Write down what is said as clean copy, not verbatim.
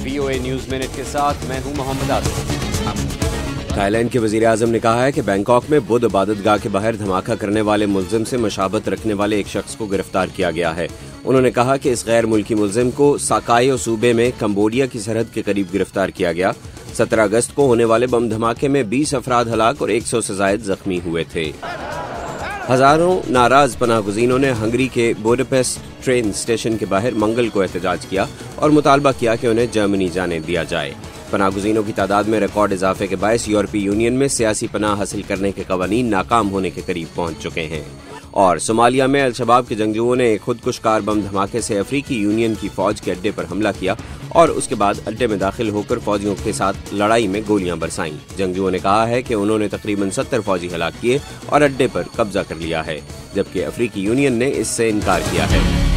VOA news minute کے ساتھ میں ہوں محمد عاصم۔ تھائی لینڈ کے وزیر اعظم نے کہا ہے کہ بینکاک میں بدھ عبادت گاہ کے باہر دھماکہ کرنے والے ملزم سے مشابہت رکھنے والے ایک شخص کو گرفتار کیا گیا ہے۔ انہوں نے کہا کہ اس غیر ملکی ملزم کو ساکایو صوبے میں کمبوڈیا کی سرحد کے قریب گرفتار کیا گیا۔ 17 اگست کو ہونے والے بم دھماکے میں 20 افراد ہلاک اور 100 سے زائد زخمی ہوئے تھے۔ ہزاروں ناراض پناہ گزینوں نے ہنگری کے بوڈاپیسٹ ٹرین اسٹیشن کے باہر منگل کو احتجاج کیا اور مطالبہ کیا کہ انہیں جرمنی جانے دیا جائے۔ پناہ گزینوں کی تعداد میں ریکارڈ اضافے کے باعث یورپی یونین میں سیاسی پناہ حاصل کرنے کے قوانین ناکام ہونے کے قریب پہنچ چکے ہیں۔ اور صومالیہ میں الشباب کے جنگجوؤں نے ایک خودکش کار بم دھماکے سے افریقی یونین کی فوج کے اڈے پر حملہ کیا اور اس کے بعد اڈے میں داخل ہو کر فوجیوں کے ساتھ لڑائی میں گولیاں برسائیں۔ جنگجوؤں نے کہا ہے کہ انہوں نے تقریباً 70 فوجی ہلاک کیے اور اڈے پر قبضہ کر لیا ہے، جبکہ افریقی یونین نے اس سے انکار کیا ہے۔